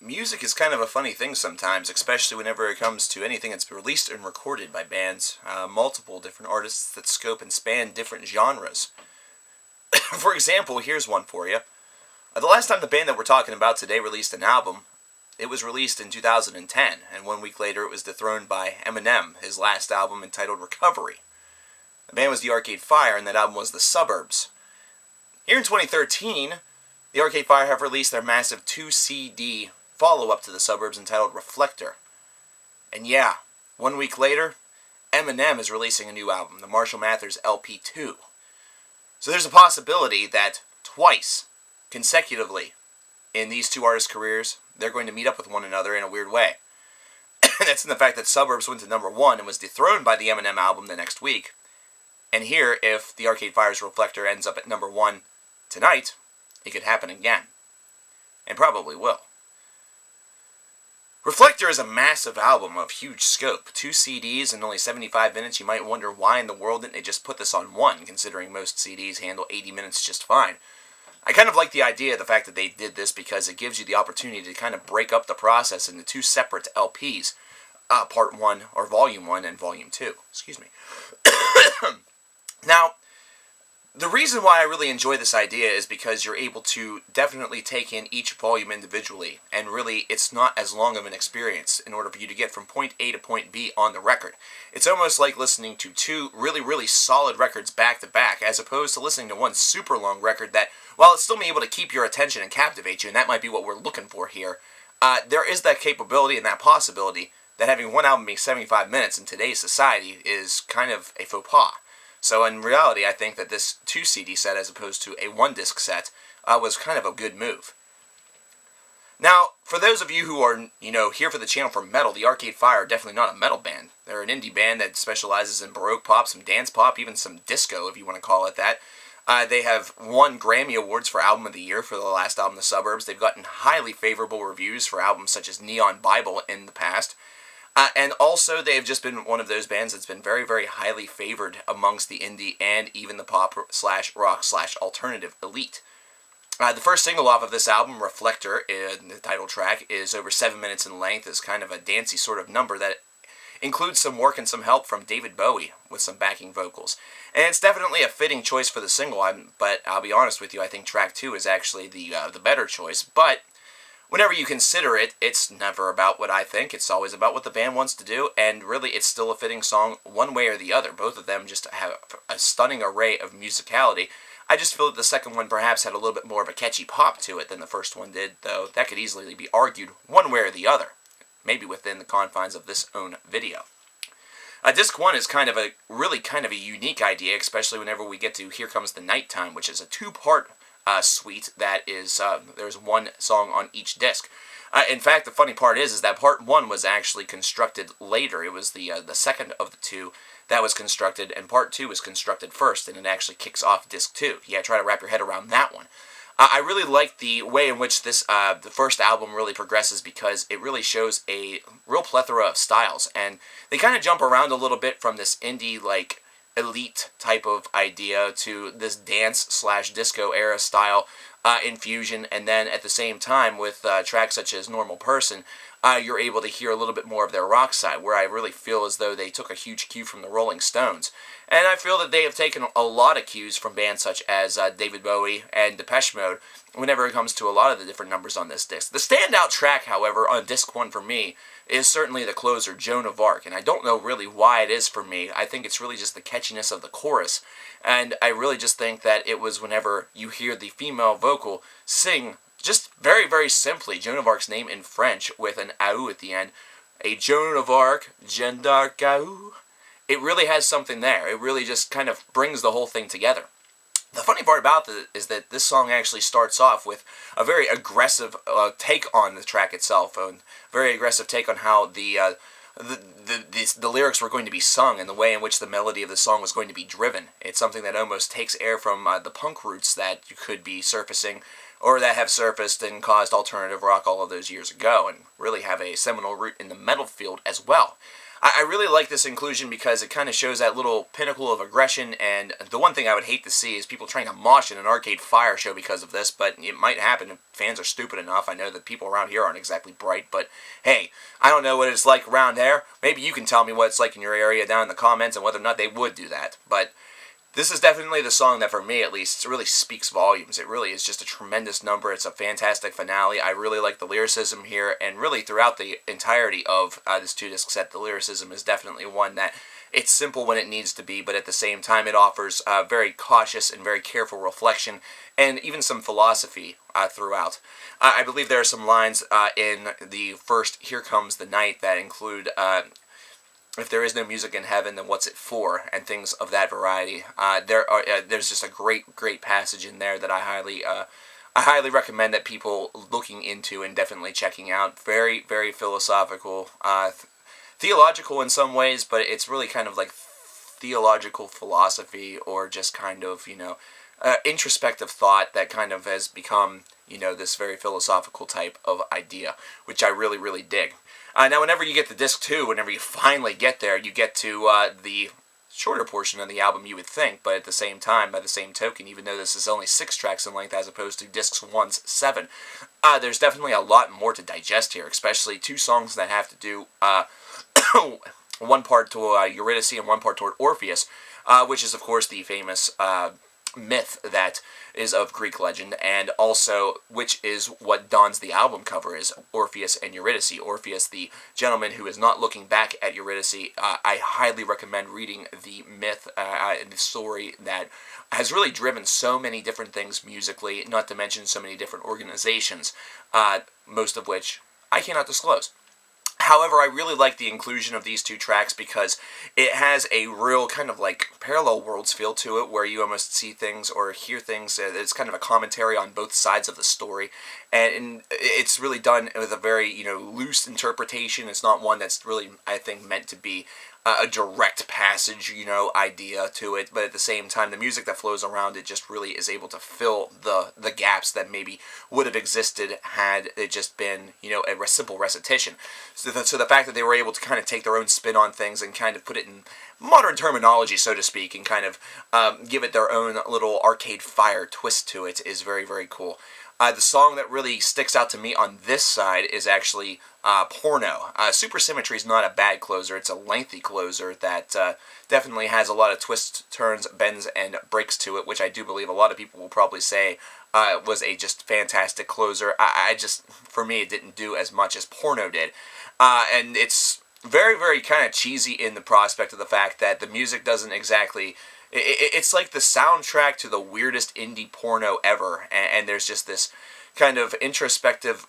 Music is kind of a funny thing sometimes, especially whenever it comes to anything that's released and recorded by bands, multiple different artists that scope and span different genres. For example, here's one for you. The last time the band that we're talking about today released an album, it was released in 2010, and 1 week later it was dethroned by Eminem, his last album entitled Recovery. The band was the Arcade Fire, and that album was the Suburbs. Here in 2013, the Arcade Fire have released their massive 2-CD follow-up to the Suburbs entitled Reflektor. And yeah, 1 week later, Eminem is releasing a new album, the Marshall Mathers LP2. So there's a possibility that twice, consecutively, in these two artists' careers, they're going to meet up with one another in a weird way. And that's in the fact that Suburbs went to #1 and was dethroned by the Eminem album the next week. And here, if the Arcade Fire's Reflektor ends up at #1 tonight, it could happen again. And probably will. Reflektor is a massive album of huge scope. 2 CDs and only 75 minutes. You might wonder why in the world didn't they just put this on one, considering most CDs handle 80 minutes just fine. I kind of like the idea of the fact that they did this because it gives you the opportunity to kind of break up the process into 2 separate LPs. Part 1, or Volume 1, and Volume 2. Excuse me. Now, the reason why I really enjoy this idea is because you're able to definitely take in each volume individually, and really it's not as long of an experience in order for you to get from point A to point B on the record. It's almost like listening to 2 really solid records back to back, as opposed to listening to one super long record that, while it's still be able to keep your attention and captivate you, and that might be what we're looking for here, there is that capability and that possibility that having one album be 75 minutes in today's society is kind of a faux pas. So in reality, I think that this 2 CD set as opposed to a 1 disc set was kind of a good move. Now, for those of you who are, here for the channel for metal, the Arcade Fire are definitely not a metal band. They're an indie band that specializes in Baroque pop, some dance pop, even some disco, if you want to call it that. They have won Grammy Awards for Album of the Year for the last album, The Suburbs. They've gotten highly favorable reviews for albums such as Neon Bible in the past. And also, they've just been one of those bands that's been very highly favored amongst the indie and even the pop/rock/alternative elite. The first single off of this album, Reflektor, the title track, is over 7 minutes in length. It's kind of a dancey sort of number that includes some work and some help from David Bowie with some backing vocals. And it's definitely a fitting choice for the single, but I'll be honest with you, I think track 2 is actually the better choice. But whenever you consider it, it's never about what I think. It's always about what the band wants to do, and really it's still a fitting song one way or the other. Both of them just have a stunning array of musicality. I just feel that the second one perhaps had a little bit more of a catchy pop to it than the first one did, though that could easily be argued one way or the other, maybe within the confines of this own video. Disc 1 is really kind of a unique idea, especially whenever we get to Here Comes the Nighttime, which is a 2-part suite that is, there's 1 song on each disc. In fact, the funny part is that part 1 was actually constructed later. It was the second of the 2 that was constructed, and part 2 was constructed first, and it actually kicks off disc 2. Yeah, try to wrap your head around that one. I really like the way in which this the first album really progresses, because it really shows a real plethora of styles, and they kind of jump around a little bit from this indie, like, elite type of idea to this dance/disco era style infusion, and then at the same time with tracks such as Normal Person, you're able to hear a little bit more of their rock side, where I really feel as though they took a huge cue from the Rolling Stones. And I feel that they have taken a lot of cues from bands such as David Bowie and Depeche Mode whenever it comes to a lot of the different numbers on this disc. The standout track, however, on disc 1 for me is certainly the closer, Joan of Arc, and I don't know really why it is for me. I think it's really just the catchiness of the chorus, and I really just think that it was whenever you hear the female vocal sing just very simply Joan of Arc's name in French with an AU at the end, a Joan of Arc, Jeanne d'Arc AU. It really has something there. It really just kind of brings the whole thing together. The funny part about it is that this song actually starts off with a very aggressive take on the track itself, a very aggressive take on how the lyrics were going to be sung and the way in which the melody of the song was going to be driven. It's something that almost takes air from the punk roots that you could be surfacing, or that have surfaced and caused alternative rock all of those years ago, and really have a seminal root in the metal field as well. I really like this inclusion because it kind of shows that little pinnacle of aggression, and the one thing I would hate to see is people trying to mosh in an Arcade Fire show because of this, but it might happen if fans are stupid enough. I know that people around here aren't exactly bright, but hey, I don't know what it's like around there. Maybe you can tell me what it's like in your area down in the comments and whether or not they would do that, but this is definitely the song that, for me at least, really speaks volumes. It really is just a tremendous number. It's a fantastic finale. I really like the lyricism here, and really throughout the entirety of this two-disc set, the lyricism is definitely one that it's simple when it needs to be, but at the same time it offers very cautious and very careful reflection, and even some philosophy throughout. I believe there are some lines in the first Here Comes the Night that include if there is no music in heaven, then what's it for? And things of that variety. There's just a great passage in there that I highly recommend that people looking into and definitely checking out. Very, very philosophical, theological in some ways, but it's really kind of like theological philosophy, or just kind of, introspective thought that kind of has become, this very philosophical type of idea, which I really, really dig. Now, whenever you get to disc 2, whenever you finally get there, you get to the shorter portion of the album, you would think, but at the same time, by the same token, even though this is only 6 tracks in length as opposed to discs 1's 7, there's definitely a lot more to digest here, especially 2 songs that have to do one part to Eurydice and one part toward Orpheus, which is, of course, the famous myth that is of Greek legend, and also which is what dons the album cover, is Orpheus and Eurydice. Orpheus, the gentleman who is not looking back at Eurydice. I highly recommend reading the myth and the story that has really driven so many different things musically, not to mention so many different organizations, most of which I cannot disclose. However, I really like the inclusion of these 2 tracks because it has a real kind of like parallel worlds feel to it, where you almost see things or hear things. It's kind of a commentary on both sides of the story, and it's really done with a very, loose interpretation. It's not one that's really, I think, meant to be a direct passage, idea to it, but at the same time, the music that flows around it just really is able to fill the gaps that maybe would have existed had it just been, a simple recitation. So the fact that they were able to kind of take their own spin on things and kind of put it in modern terminology, so to speak, and kind of give it their own little Arcade Fire twist to it is very, very cool. The song that really sticks out to me on this side is actually Porno. Supersymmetry is not a bad closer. It's a lengthy closer that definitely has a lot of twists, turns, bends, and breaks to it, which I do believe a lot of people will probably say was a just fantastic closer. For me, it didn't do as much as Porno did. And it's very, very kind of cheesy in the prospect of the fact that the music doesn't exactly... It's like the soundtrack to the weirdest indie porno ever, and there's just this kind of introspective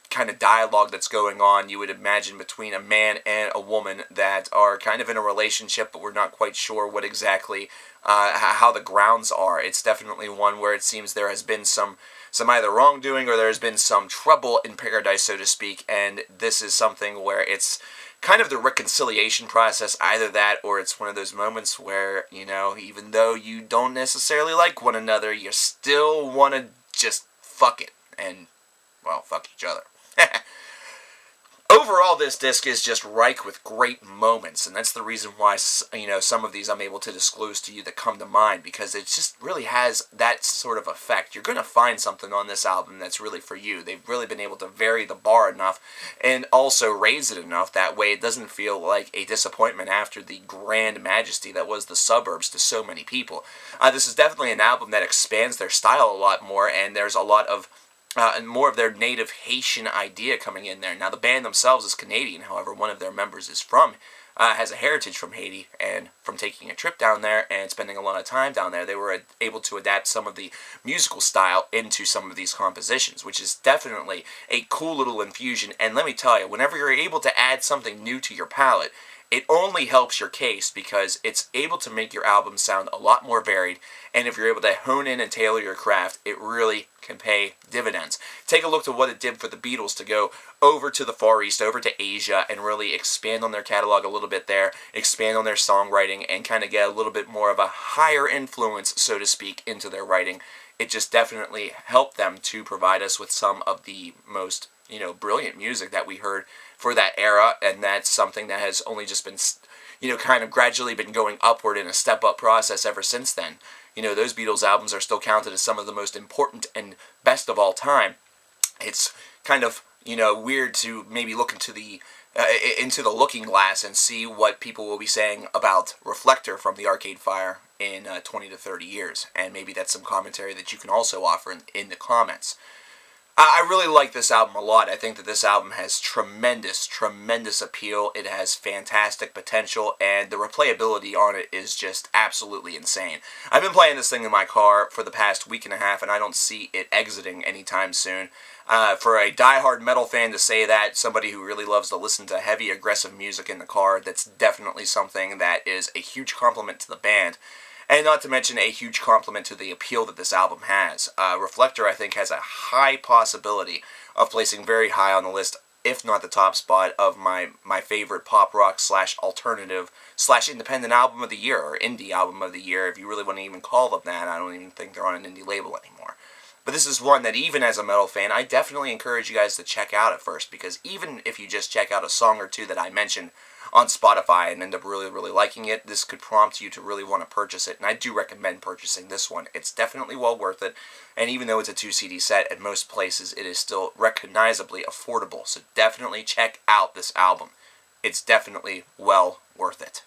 kind of dialogue that's going on, you would imagine, between a man and a woman that are kind of in a relationship, but we're not quite sure what exactly, how the grounds are. It's definitely one where it seems there has been some either wrongdoing or there has been some trouble in paradise, so to speak, and this is something where it's kind of the reconciliation process, either that or it's one of those moments where, even though you don't necessarily like one another, you still want to just fuck it and, well, fuck each other. Overall, this disc is just ripe with great moments, and that's the reason why, some of these I'm able to disclose to you that come to mind, because it just really has that sort of effect. You're going to find something on this album that's really for you. They've really been able to vary the bar enough and also raise it enough that way it doesn't feel like a disappointment after the grand majesty that was the Suburbs to so many people. This is definitely an album that expands their style a lot more, and there's a lot of and more of their native Haitian idea coming in there. Now, the band themselves is Canadian, however, one of their members is has a heritage from Haiti, and from taking a trip down there and spending a lot of time down there, they were able to adapt some of the musical style into some of these compositions, which is definitely a cool little infusion. And let me tell you, whenever you're able to add something new to your palette, it only helps your case, because it's able to make your album sound a lot more varied, and if you're able to hone in and tailor your craft, it really can pay dividends. Take a look to what it did for the Beatles to go over to the Far East, over to Asia, and really expand on their catalog a little bit there, expand on their songwriting, and kind of get a little bit more of a higher influence, so to speak, into their writing. it just definitely helped them to provide us with some of the most, brilliant music that we heard for that era, and that's something that has only just been, kind of gradually been going upward in a step-up process ever since then. Those Beatles albums are still counted as some of the most important and best of all time. It's kind of, weird to maybe look into the looking glass and see what people will be saying about Reflektor from the Arcade Fire in 20 to 30 years. And maybe that's some commentary that you can also offer in the comments. I really like this album a lot. I think that this album has tremendous, tremendous appeal. It has fantastic potential, and the replayability on it is just absolutely insane. I've been playing this thing in my car for the past week and a half, and I don't see it exiting anytime soon. For a diehard metal fan to say that, somebody who really loves to listen to heavy, aggressive music in the car, that's definitely something that is a huge compliment to the band. And not to mention a huge compliment to the appeal that this album has. Reflektor, I think, has a high possibility of placing very high on the list, if not the top spot, of my favorite pop rock / alternative / independent album of the year, or indie album of the year, if you really want to even call them that. I don't even think they're on an indie label anymore. But this is one that, even as a metal fan, I definitely encourage you guys to check out at first, because even if you just check out a song or two that I mentioned on Spotify and end up really, really liking it, this could prompt you to really want to purchase it, and I do recommend purchasing this one. It's definitely well worth it, and even though it's a 2 CD set, at most places it is still recognizably affordable, so definitely check out this album. It's definitely well worth it.